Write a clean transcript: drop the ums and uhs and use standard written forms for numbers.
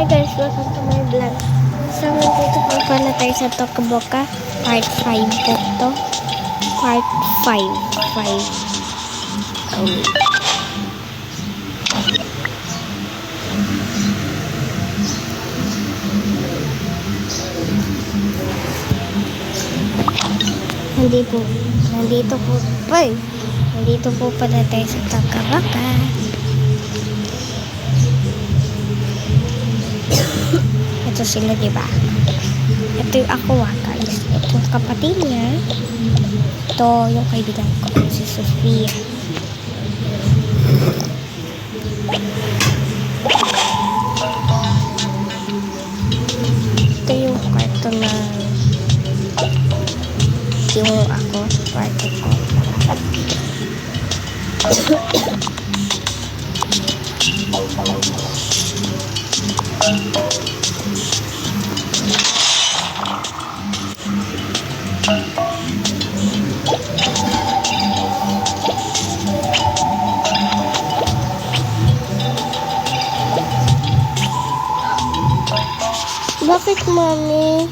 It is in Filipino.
Hi guys, welcome to my vlog. So, nandito po pala tayo sa Tokaboka. Part 5 po to. Part 5. Nandito po pala tayo sa Tokaboka. Ito sila, diba? Ito yung Aqua, guys. Ito yung kapatid niya. Ito yung kaibigan ko, si Sofia. Ito yung kwarto na yung ako, kwarto ko. Bakit, Mami?